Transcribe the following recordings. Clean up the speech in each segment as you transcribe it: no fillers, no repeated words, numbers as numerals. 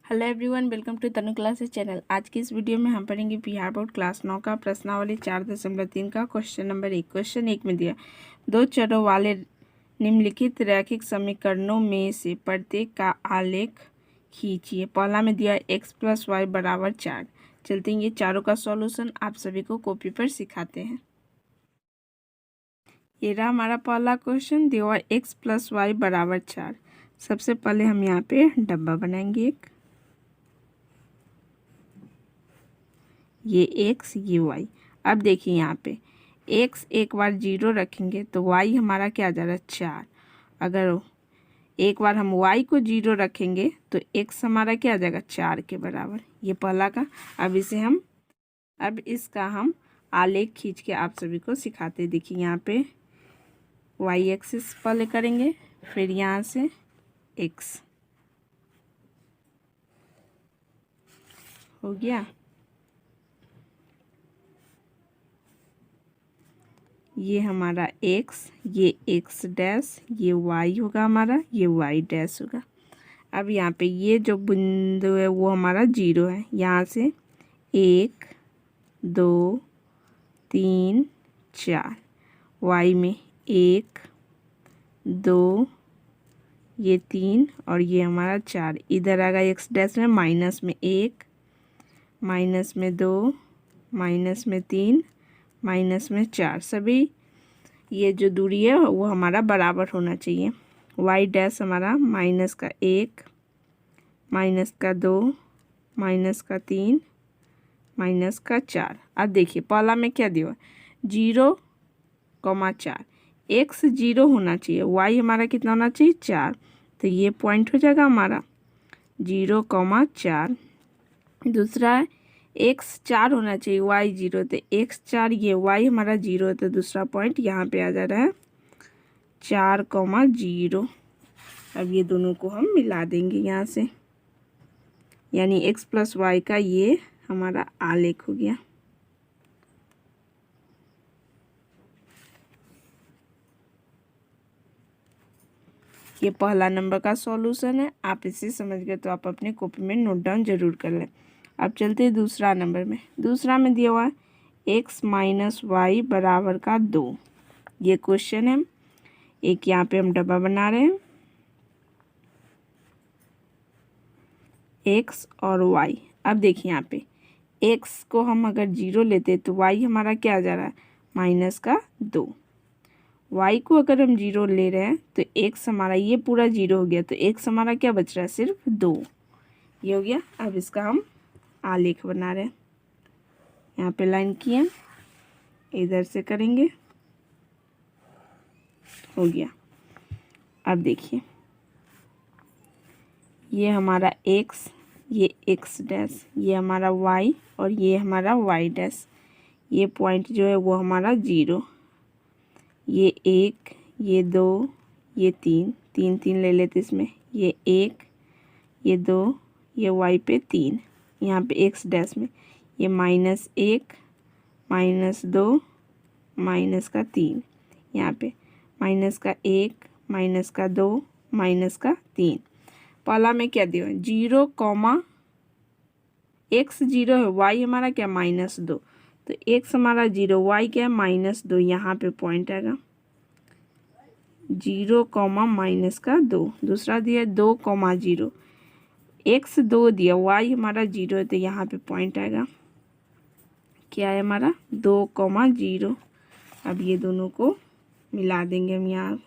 Hello everyone, welcome to Tanu classes channel. आज की इस वीडियो में हम पढ़ेंगे बिहार बोर्ड क्लास 9 का प्रश्नावली 4.3 का क्वेश्चन नंबर 1। क्वेश्चन 1 में दिया दो चरों वाले निम्नलिखित रैखिक समीकरणों में से प्रत्येक का आलेख खींचिए। पहला में दिया x + y = 4। चलते हैं ये चारों का सॉल्यूशन आप सभी को कॉपी पर सिखाते हैं। ये रहा हमारा पहला क्वेश्चन, दिया हुआ x + y = 4। सबसे पहले हम यहाँ पे डब्बा बनाएंगे एक, ये x ये y। अब देखिए यहाँ पे x एक बार 0 रखेंगे तो y हमारा क्या आ जा रहा है 4। अगर एक बार हम y को 0 रखेंगे तो x हमारा क्या आ जाएगा 4 के बराबर। ये पहला का। अब इसका हम आलेख खींच के आप सभी को सिखाते। देखिए यहाँ पे y एक्सिस पहले करेंगे, फिर यहाँ से x हो गया। ये हमारा x, ये x डैश, ये y होगा हमारा, ये y डैश होगा। अब यहाँ पे ये जो बिंदु है वो हमारा 0 है। यहाँ से 1 2 3 4, y में 1 2 ये 3 और ये हमारा 4। इधर आएगा x डैश में माइनस में 1, माइनस में 2, माइनस में 3, माइनस में 4। सभी ये जो दूरी है वो हमारा बराबर होना चाहिए। y डैश हमारा माइनस का 1, माइनस का 2, माइनस का 3, माइनस का 4। अब देखिए पहला में क्या दिया 0,4। x 0 होना चाहिए, y हमारा कितना होना चाहिए 4। तो ये पॉइंट हो जाएगा हमारा 0,4। दूसरा है x 4 होना चाहिए, y 0। तो x 4, ये y हमारा 0 है। तो दूसरा पॉइंट यहाँ पे आ जा रहा है 4,0। अब ये दोनों को हम मिला देंगे यहाँ से, यानी x + y का ये हमारा आलेख हो गया। ये पहला नंबर का सॉल्यूशन है। आप इसे समझ गए तो आप अपने कॉपी में नोट डाउन जरूर कर लें। अब चलते हैं दूसरा नंबर में। दूसरा में दिया हुआ है x - y = 2। ये क्वेश्चन है। एक यहाँ पे हम डब्बा बना रहे हैं, x और y। अब देखिए यहाँ पे x को हम अगर 0 लेते तो y हमारा क्या आ जा रहा है -2। y को अगर हम 0 ले रहे हैं तो x हमारा ये पूरा 0 हो गया। तो x हमारा क्या बच रहा है सिर्फ 2। ये हो गया। अब इसका हम आलेख बना रहे हैं। यहाँ पे लाइन किए, इधर से करेंगे, हो गया। अब देखिए ये हमारा x, ये x डैश, ये हमारा y और ये हमारा y डैश। ये पॉइंट जो है वो हमारा 0। ये 1, ये 2, ये 3, 3 3 ले लेते इसमें। ये 1, ये 2, ये y पे 3, यहाँ पे x डैश में ये -1, -2, -3, यहाँ पे -1, -2, -3। पहला में क्या दिया 0, x 0 है, y हमारा क्या -2। तो x हमारा 0, y क्या है -2। यहाँ पे पॉइंट आएगा 0, -2। दूसरा दिया 2, 0। x 2 दिया, y हमारा 0 है। तो यहाँ पे पॉइंट आएगा क्या है हमारा 2, 0। अब ये दोनों को मिला देंगे हम यहाँ।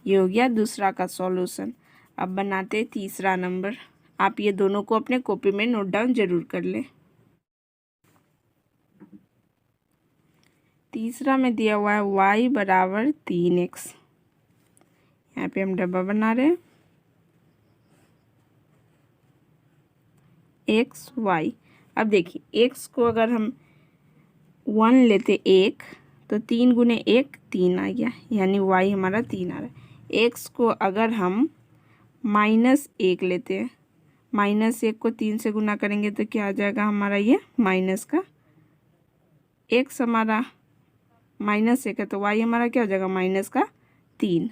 ये हो गया दूसरा का सॉल्यूशन। अब बनाते तीसरा नंबर। आप ये दोनों को अपने कॉपी में नोट डाउन जरूर कर लें। तीसरा में दिया हुआ है y = 3x। यहाँ पे हम डब्बा बना रहे हैं x y। अब देखिए x को अगर हम 1 लेते 1 तो 3 × 1 3 आ गया, यानी y हमारा 3 आ रहा है। x को अगर हम -1 लेते हैं, -1 को 3 से गुना करेंगे तो क्या आ जाएगा हमारा ये माइनस का। x हमारा -1 है तो y हमारा क्या हो जाएगा -3। 3।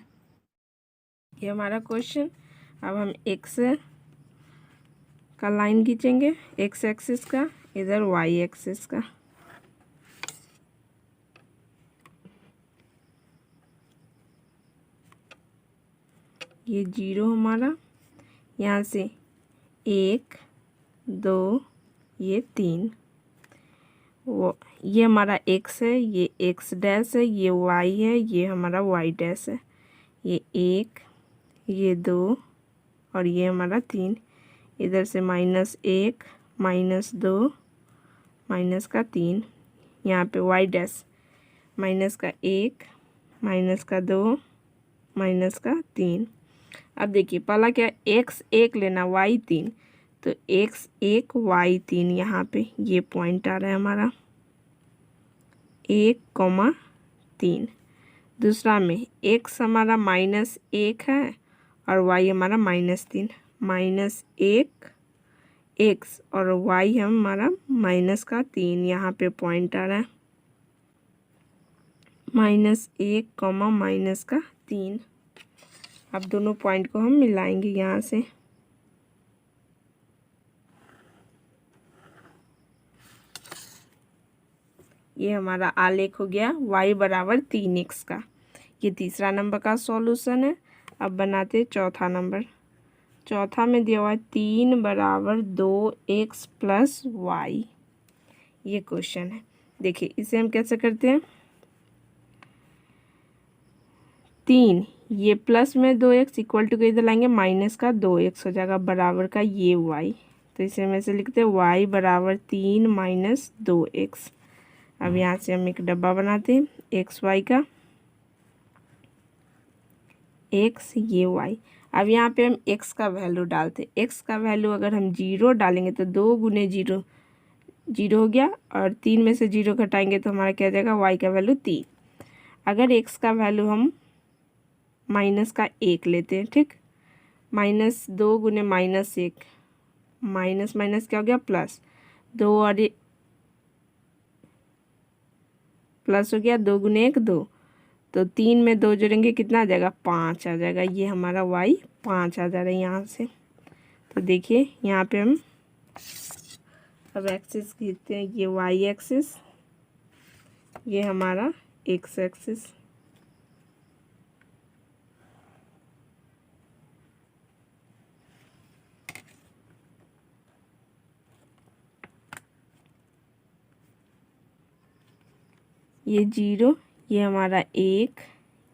ये हमारा क्वेश्चन। अब हम x का लाइन खींचेंगे, x एक्सिस का, इधर y एक्सिस का। ये 0 हमारा, यहाँ से 1 2 ये 3, वो ये हमारा x है, ये x डैश है, ये y है, ये हमारा y डैश है। ये 1 ये 2 और ये हमारा 3। इधर से -1 -2 माइनस का 3, यहाँ पे y डैश -1 -2 -3। अब देखिए पहला क्या, x 1 लेना, y 3, तो x 1 y 3, यहाँ पे ये पॉइंट आ रहा है हमारा 1,3। दूसरा में x हमारा -1 है और y हमारा -3, -1 x और y है हमारा -3, यहाँ पे पॉइंट आ रहा है -1, -3। अब दोनों पॉइंट को हम मिलाएंगे यहाँ से। ये हमारा आलेख हो गया y बराबर 3x का। ये तीसरा नंबर का सॉल्यूशन है। अब बनाते चौथा नंबर। चौथा में दिया हुआ है 3 बराबर 2x प्लस y। ये क्वेश्चन है। देखिए इसे हम कैसे करते हैं, 3 ये प्लस में 2x इक्वल टू के इधर लाएंगे माइनस का 2x हो जाएगा, बराबर का ये y। तो इसे हम ऐसे लिखते हैं y बराबर 3 माइनस 2x। अब यहाँ से हम एक डब्बा बनाते हैं एक्स वाई का, x ये y। अब यहाँ पे हम x का वैल्यू डालते हैं। x का वैल्यू अगर हम 0 डालेंगे तो 2 गुने 0 0 हो गया, और 3 में से 0 घटाएंगे तो हमारा क्या जाएगा, y का वैल्यू 3। अगर x का वैल्यू हम माइनस का 1 लेते हैं, ठीक, -2 गुने -1, माइनस माइनस क्या हो गया प्लस, 2 और प्लस हो गया, 2 गुने 1 2, तो 3 में 2 जोड़ेंगे कितना आ जाएगा, 5 आ जाएगा। ये हमारा y 5 आ जा रहा है यहाँ से। तो देखिए यहाँ पे हम अब एक्सिस खींचते हैं, ये y एक्सिस, ये हमारा x एक्सिस। ये 0, ये हमारा 1,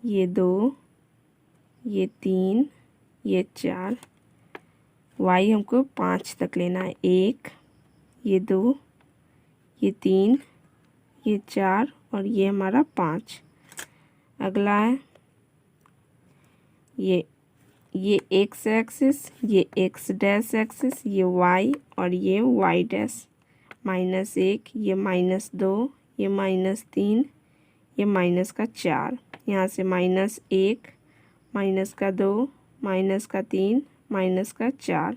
ये 2, ये 3, ये 4, y हमको 5 तक लेना है, 1 ये 2 ये 3 ये 4 और ये हमारा 5। अगला है ये x एक्सिस, ये x डैश एक्सिस, ये y और ये y डैश, -1 ये -2 ये -3 ये -4, यहाँ से -1 -2 -3 -4।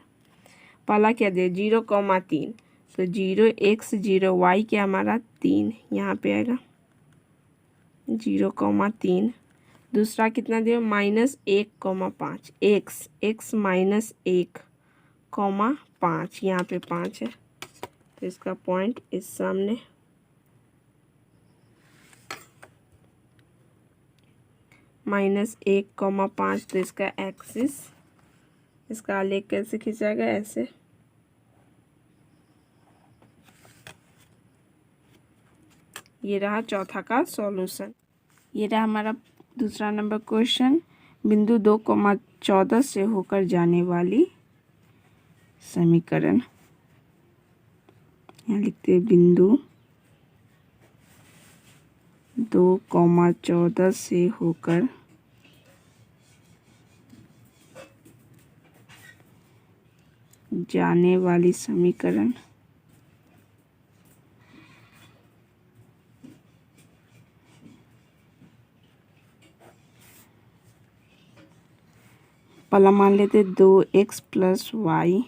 पहला क्या दे 0,3, तो 0 x 0 y क्या हमारा 3, यहाँ पे आएगा 0,3। दूसरा कितना दिया -1,5, x -1,5, यहाँ पे 5 है, तो इसका पॉइंट इस सामने। -1,5, तो इसका एक्सिस, इसका आलेख कैसे खिंचाएगा, ऐसे। ये रहा चौथा का सॉल्यूशन। ये रहा हमारा दूसरा नंबर क्वेश्चन। बिंदु 2,14 से होकर जाने वाली समीकरण। यहाँ लिखते हैं बिंदु 2,14 से होकर जाने वाली समीकरण। पहला मान लेते 2x प्लस वाई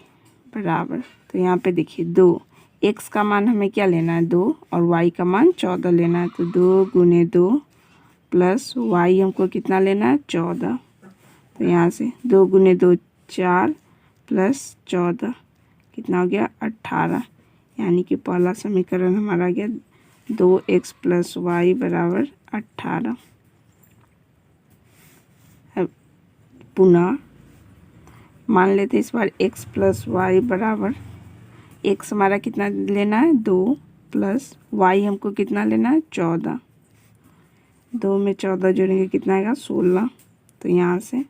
बराबर, तो यहाँ पे देखिए 2, x का मान हमें क्या लेना है 2 और y का मान 14 लेना है, तो 2 गुने 2 प्लस वाई हमको कितना लेना है 14। तो यहाँ से 2 गुने 2 4 प्लस 14 कितना हो गया 18। यानी कि पहला समीकरण हमारा आ गया 2x प्लस वाई बराबर 18। अब पुनः मान लेते इस बार x प्लस वाई बराबर x हमारा कितना लेना है 2 प्लस y हमको कितना लेना है 14। 2 में 14 जोड़ेंगे कितना आएगा 16। तो यहाँ से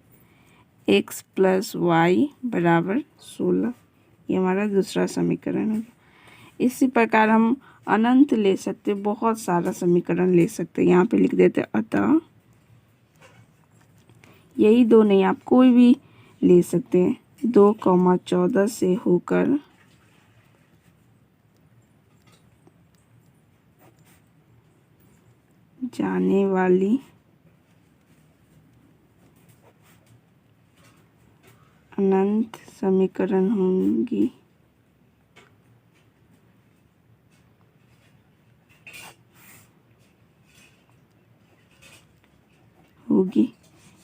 x प्लस वाई बराबर 16, ये हमारा दूसरा समीकरण है। इसी प्रकार हम अनंत ले सकते, बहुत सारा समीकरण ले सकते। यहाँ पे लिख देते अतः, यही दो नहीं आप कोई भी ले सकते हैं। 2,14 से होकर जाने वाली अनंत समीकरण होंगी।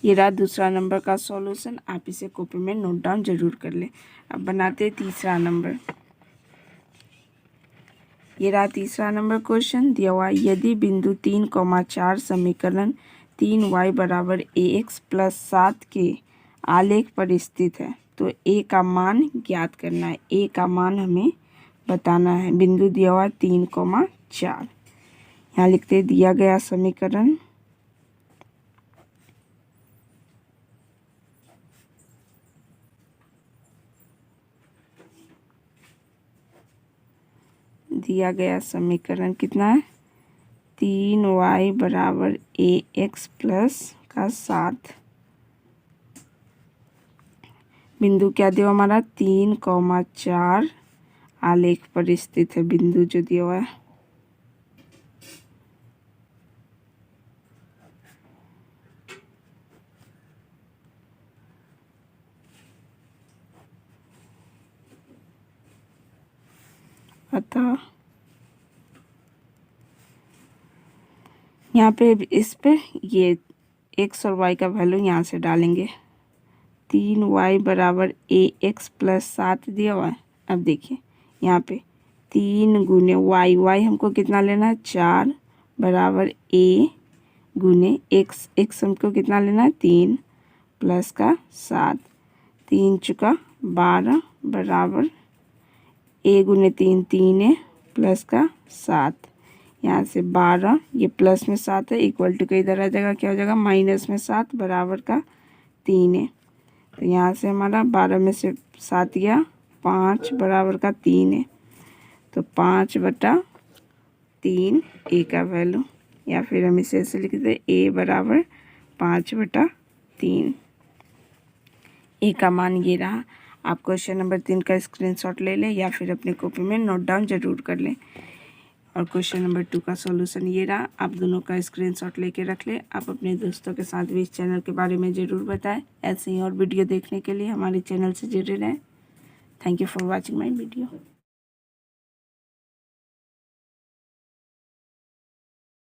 ये रहा दूसरा नंबर का सॉल्यूशन। आप इसे कॉपी में नोट डाउन जरूर कर लें। अब बनाते हैं तीसरा नंबर। ये रहा तीसरा नंबर क्वेश्चन। दिया हुआ यदि बिंदु 3,4 समीकरण 3y बराबर ax प्लस 7 के आलेख पर स्थित है तो a का मान ज्ञात करना है। a का मान हमें बताना है। बिंदु दिया हुआ 3,4। यहाँ लिखते दिया गया समीकरण कितना है 3y बराबर ax प्लस का 7। बिंदु क्या दिया हमारा 3,4 आलेख पर स्थित है। बिंदु जो दिया हुआ है अतः यहाँ पे इस पे ये x और y का वैल्यू यहाँ से डालेंगे। 3y बराबर ax प्लस 7 दिया हुआ है। अब देखिए यहाँ पे 3 गुने y हमको कितना लेना है 4 बराबर a गुने x हमको कितना लेना है 3 प्लस का 7, 3 चुका 12 बराबर a गुने 3 3 है प्लस का 7। यहाँ से 12 ये प्लस में 7 है इक्वल टू के इधर आ जाएगा, क्या हो जाएगा माइनस में 7 बराबर का 3 है। तो यहाँ से हमारा 12 में से 7 गया 5 बराबर का 3 है। तो 5/3 a का वैल्यू, या फिर हम इसे ऐसे लिख दें a बराबर 5/3। a का मान ये रहा। आप क्वेश्चन नंबर 3 का स्क्रीनशॉट ले लें या फिर अपनी कॉपी में नोट डाउन जरूर कर लें। और क्वेश्चन नंबर 2 का सॉल्यूशन ये रहा। आप दोनों का स्क्रीनशॉट लेके रख लें। आप अपने दोस्तों के साथ भी इस चैनल के बारे में ज़रूर बताएं। ऐसे ही और वीडियो देखने के लिए हमारे चैनल से जुड़े रहें। Thank you for watching my video.